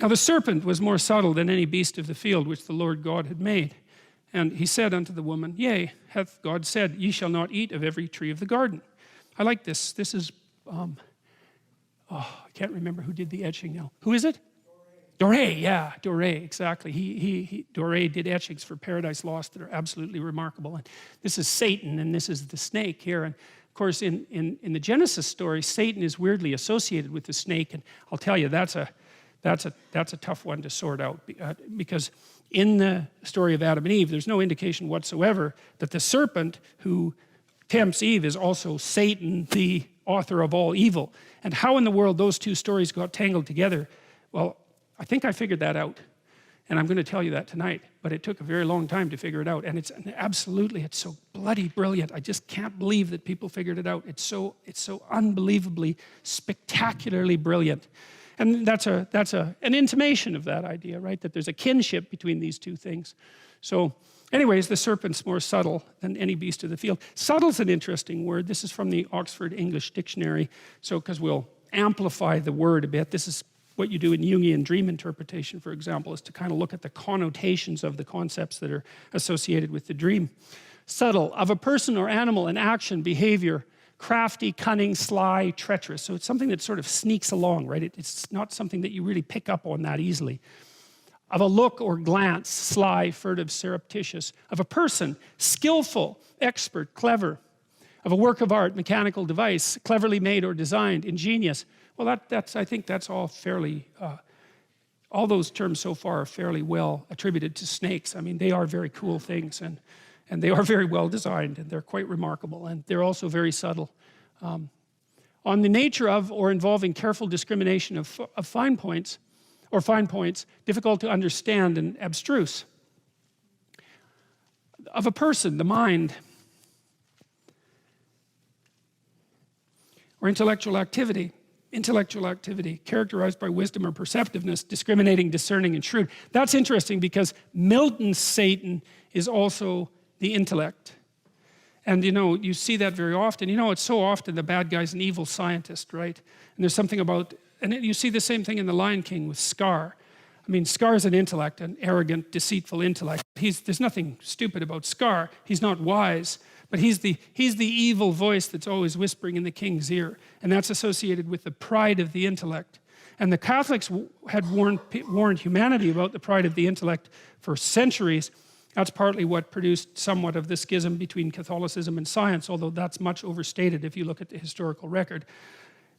Now the serpent was more subtle than any beast of the field which the Lord God had made. And he said unto the woman, Yea, hath God said, Ye shall not eat of every tree of the garden. I like this. This is, I can't remember who did the etching now. Who is it? Doré, yeah, Doré, exactly. Doré did etchings for Paradise Lost that are absolutely remarkable. And this is Satan, and this is the snake here. And of course, in the Genesis story, Satan is weirdly associated with the snake. And I'll tell you, that's a tough one to sort out, because in the story of Adam and Eve, there's no indication whatsoever that the serpent who tempts Eve is also Satan, the author of all evil. And how in the world those two stories got tangled together, well, I think I figured that out, and I'm going to tell you that tonight, but it took a very long time to figure it out. And it's so bloody brilliant. I just can't believe that people figured it out. It's so unbelievably, spectacularly brilliant. And that's an intimation of that idea, right? That there's a kinship between these two things. So anyways, the serpent's more subtle than any beast of the field. Subtle's an interesting word. This is from the Oxford English Dictionary. So, because we'll amplify the word a bit, this is what you do in Jungian dream interpretation, for example, is to kind of look at the connotations of the concepts that are associated with the dream. Subtle, of a person or animal, an action, behavior, crafty, cunning, sly, treacherous. So it's something that sort of sneaks along, right? It's not something that you really pick up on that easily. Of a look or glance, sly, furtive, surreptitious. Of a person, skillful, expert, clever. Of a work of art, mechanical device, cleverly made or designed, ingenious. Well, I think that's all fairly, all those terms so far are fairly well attributed to snakes. I mean, they are very cool things, and they are very well designed, and they're quite remarkable, and they're also very subtle. On the nature of or involving careful discrimination of fine points, difficult to understand and abstruse. Of a person, the mind, or intellectual activity characterized by wisdom or perceptiveness, discriminating, discerning, and shrewd. That's interesting because Milton's Satan is also the intellect. And you see that very often. It's so often the bad guy's an evil scientist, right? And there's something about, and you see the same thing in The Lion King with Scar. I mean, Scar's an intellect, an arrogant, deceitful intellect. There's nothing stupid about Scar. He's not wise. But he's the evil voice that's always whispering in the king's ear. And that's associated with the pride of the intellect. And the Catholics had warned humanity about the pride of the intellect for centuries. That's partly what produced somewhat of the schism between Catholicism and science, although that's much overstated if you look at the historical record.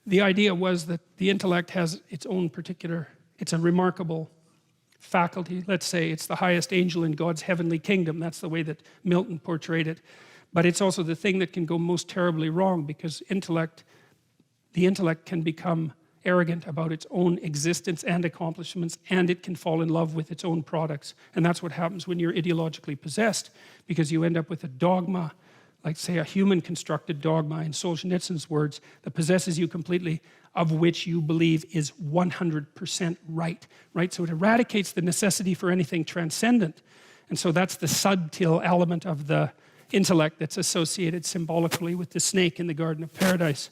The idea was that the intellect has its own particular, it's a remarkable faculty. Let's say it's the highest angel in God's heavenly kingdom. That's the way that Milton portrayed it. But it's also the thing that can go most terribly wrong, because the intellect can become arrogant about its own existence and accomplishments, and it can fall in love with its own products. And that's what happens when you're ideologically possessed, because you end up with a dogma, like say a human constructed dogma in Solzhenitsyn's words, that possesses you completely, of which you believe is 100% right? So it eradicates the necessity for anything transcendent. And so that's the subtle element of the intellect that's associated symbolically with the snake in the Garden of Paradise.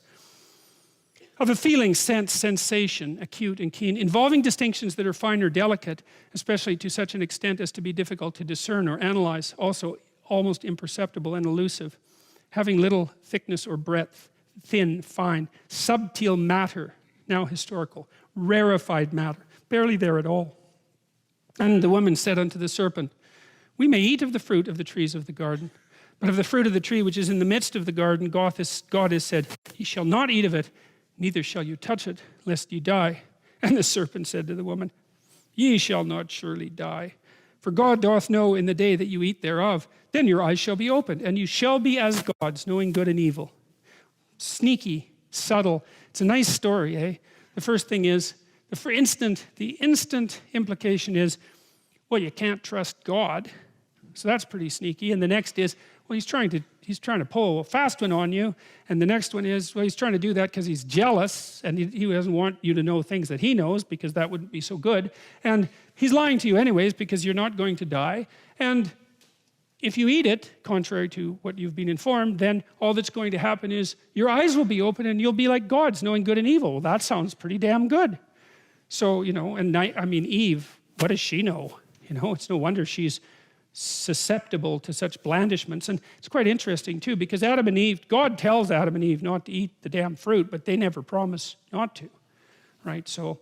Of a feeling, sense, sensation, acute and keen, involving distinctions that are fine or delicate, especially to such an extent as to be difficult to discern or analyze, also almost imperceptible and elusive, having little thickness or breadth, thin, fine, subtle matter, now historical, rarefied matter, barely there at all. And the woman said unto the serpent, We may eat of the fruit of the trees of the garden, but of the fruit of the tree which is in the midst of the garden, God has said, Ye shall not eat of it, neither shall you touch it, lest ye die. And the serpent said to the woman, Ye shall not surely die. For God doth know in the day that you eat thereof, then your eyes shall be opened, and you shall be as gods, knowing good and evil. Sneaky, subtle. It's a nice story, eh? The first thing is, the instant implication is, well, you can't trust God. So that's pretty sneaky. And the next is, well, he's trying to pull a fast one on you. And the next one is, well, he's trying to do that because he's jealous, and he doesn't want you to know things that he knows, because that wouldn't be so good. And he's lying to you anyways, because you're not going to die. And if you eat it, contrary to what you've been informed, then all that's going to happen is your eyes will be open and you'll be like gods, knowing good and evil. Well, that sounds pretty damn good. So, you know, and I mean, Eve, what does she know? You know, it's no wonder she's susceptible to such blandishments. And it's quite interesting too, because Adam and Eve, God tells Adam and Eve not to eat the damn fruit, but they never promise not to, right? So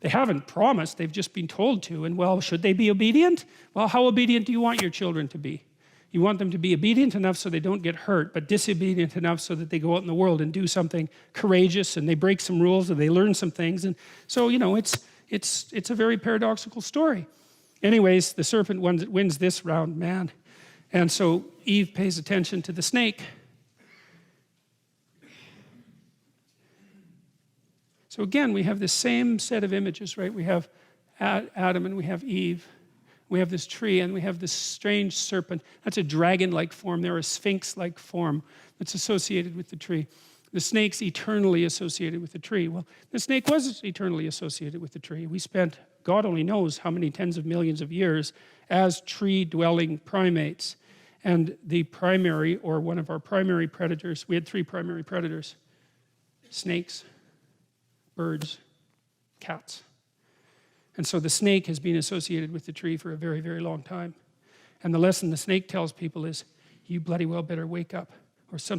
they haven't promised, they've just been told to. And well, should they be obedient? Well, how obedient do you want your children to be? You want them to be obedient enough so they don't get hurt, but disobedient enough so that they go out in the world and do something courageous, and they break some rules, and they learn some things. And so, you know, it's a very paradoxical story. Anyways, the serpent wins this round, man. And so Eve pays attention to the snake. So again, we have the same set of images, right? We have Adam and we have Eve. We have this tree and we have this strange serpent. That's a dragon-like form. They're a sphinx-like form that's associated with the tree. The snake's eternally associated with the tree. Well, the snake was eternally associated with the tree. We spent, God only knows how many tens of millions of years as tree-dwelling primates. And the primary, or one of our primary predators, we had 3 primary predators: snakes, birds, cats. And so the snake has been associated with the tree for a very, very long time. And the lesson the snake tells people is, you bloody well better wake up, or something